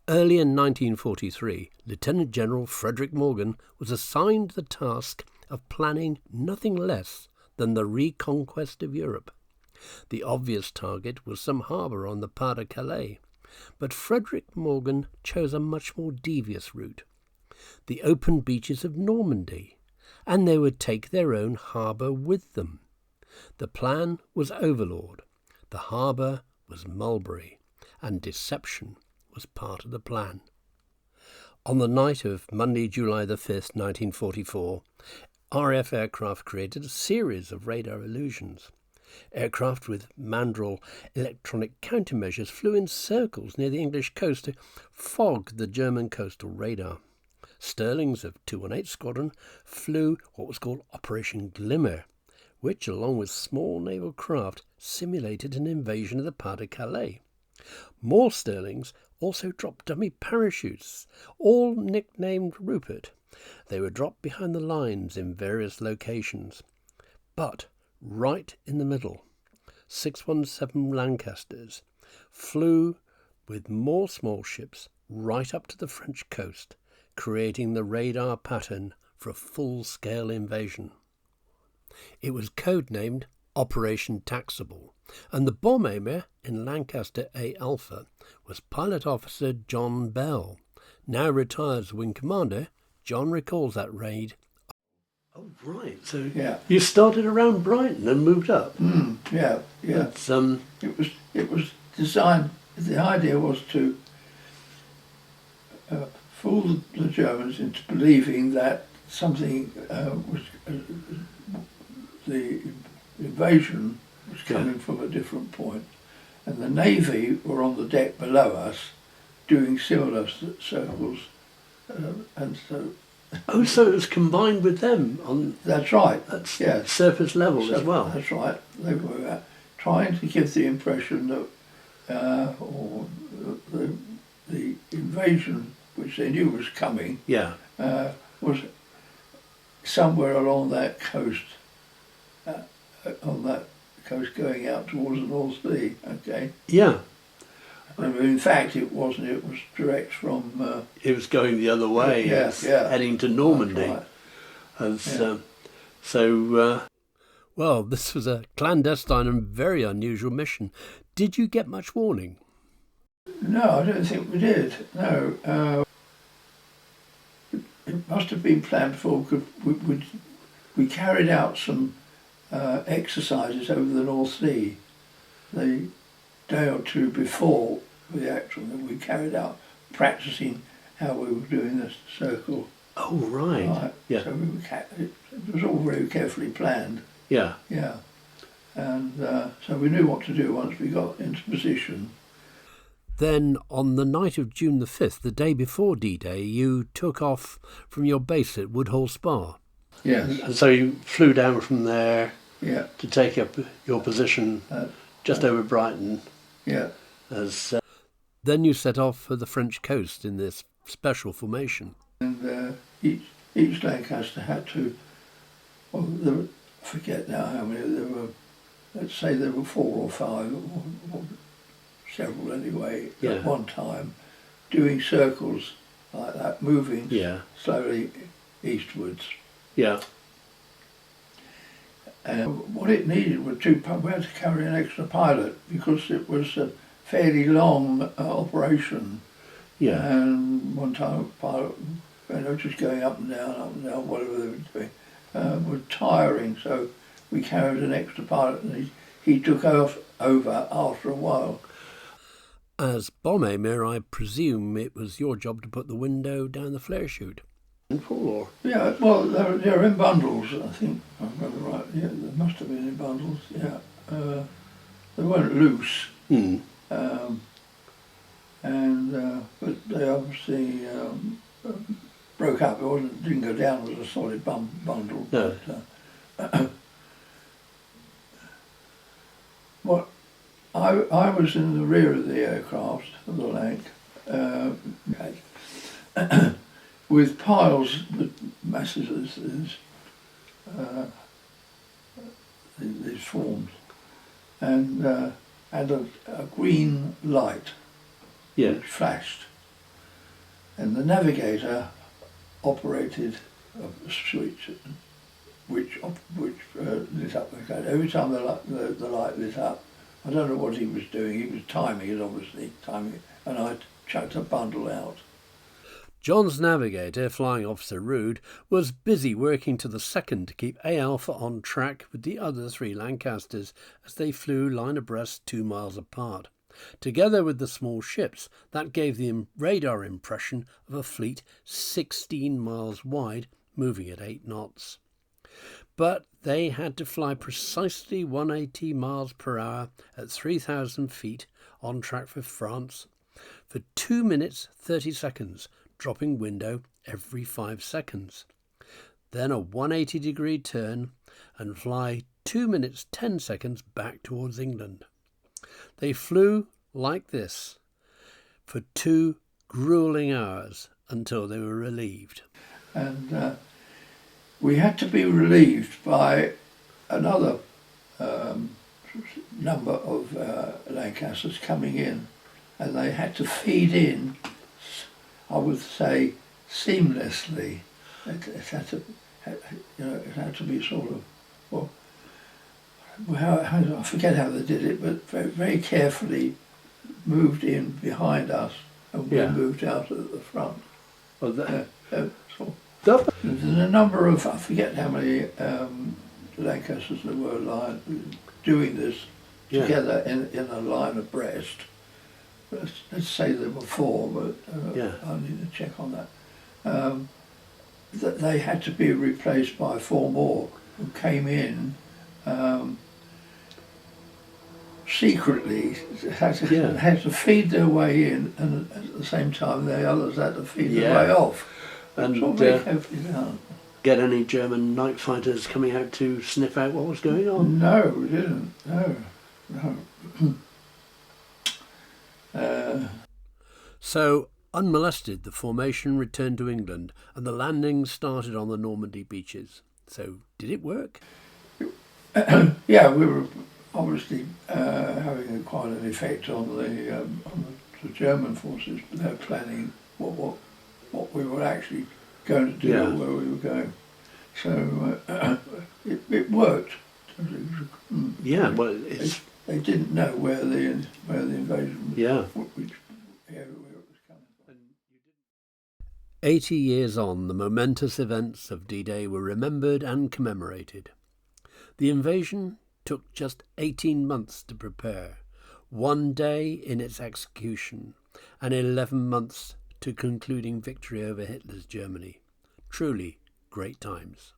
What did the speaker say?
Early in 1943, Lieutenant General Frederick Morgan was assigned the task of planning nothing less than the reconquest of Europe. The obvious target was some harbour on the Pas de Calais, but Frederick Morgan chose a much more devious route, the open beaches of Normandy, and they would take their own harbour with them. The plan was Overlord, the harbour was Mulberry, and deception was part of the plan. On the night of Monday, July the 5th, 1944, RAF aircraft created a series of radar illusions. Aircraft with Mandrel electronic countermeasures flew in circles near the English coast to fog the German coastal radar. Stirlings of 218 Squadron flew what was called Operation Glimmer, which, along with small naval craft, simulated an invasion of the Pas de Calais. More Stirlings also dropped dummy parachutes, all nicknamed Rupert. They were dropped behind the lines in various locations. But right in the middle, 617 Lancasters flew with more small ships right up to the French coast, creating the radar pattern for a full-scale invasion. It was codenamed Operation Taxable, and the bomb aimer in Lancaster A Alpha was Pilot Officer John Bell. Now retired as Wing Commander, John recalls that raid. Oh, right. So yeah, you started around Brighton and moved up. Yeah. It was designed. The idea was to fool the Germans into believing that something was the invasion was coming from a different point, and the Navy were on the deck below us doing similar circles, and so. Oh, so it was combined with them on. That's right. Yes. Surface level as well. That's right. They were trying to give the impression that, or the invasion, which they knew was coming, was somewhere along that coast. On that coast going out towards the North Sea, okay? Yeah. And in fact, it wasn't. It was direct from... it was going the other way. Heading to Normandy. Right. Well, this was a clandestine and very unusual mission. Did you get much warning? No, I don't think we did. No. It must have been planned before, because we carried out some exercises over the North Sea the day or two before the actual that we carried out, practicing how we were doing this circle. Oh, right. Yeah. So it was all very carefully planned. Yeah. Yeah. And so we knew what to do once we got into position. Then on the night of June the 5th, the day before D-Day, you took off from your base at Woodhall Spa. Yes. And so you flew down from there to take up your position just over Brighton. Yeah. Then you set off for the French coast in this special formation. And each Lancaster had to, I forget now how many, there were, let's say there were 4 or 5, or several anyway, at one time, doing circles like that, moving slowly eastwards. Yeah. And what it needed were we had to carry an extra pilot because it was a fairly long operation. Yeah. And one time pilot, just going up and down, whatever they were doing, was tiring. So we carried an extra pilot, and he took over after a while. As bomb aimer, I presume it was your job to put the window down the flare chute. Or? Yeah, well, they're in bundles, I think. I remember right. Yeah, they must have been in bundles. Yeah, they weren't loose. But they obviously broke up. It didn't go down as a solid bundle. No. But, I was in the rear of the aircraft, of the Lanc, with piles, masses these forms, and a green light which flashed. and the navigator operated a switch which lit up the code. Every time the light lit up, I don't know what he was doing. He was timing it, obviously, and I chucked a bundle out. John's navigator, Flying Officer Rood, was busy working to the second to keep A Alpha on track with the other 3 Lancasters as they flew line abreast 2 miles apart. Together with the small ships, that gave the radar impression of a fleet 16 miles wide, moving at 8 knots. But they had to fly precisely 180 miles per hour at 3,000 feet on track for France for 2 minutes 30 seconds, dropping window every 5 seconds. Then a 180-degree turn and fly 2 minutes 10 seconds back towards England. They flew like this for 2 grueling hours until they were relieved. And we had to be relieved by another number of Lancasters coming in, and they had to feed in, I would say, seamlessly. It had to be sort of, well, I forget how they did it, but very, very carefully moved in behind us, and we moved out at the front. Well, There's a number of, I forget how many Lancasters there were doing this together in a line abreast. Let's say there were 4, but I need to check on that. That they had to be replaced by 4 more who came in secretly, had to feed their way in, and at the same time the others had to feed their way off. And get any German night fighters coming out to sniff out what was going on? No, we didn't. No. So, unmolested, the formation returned to England and the landings started on the Normandy beaches. So, did it work? Yeah, we were obviously having quite an effect on the German forces. They're planning what we were actually going to do, or where we were going. So it worked. Yeah, well, they didn't know where the invasion. Which area where it was coming from. 80 years on, the momentous events of D-Day were remembered and commemorated. The invasion took just 18 months to prepare, 1 day in its execution, and 11 months to concluding victory over Hitler's Germany. Truly great times.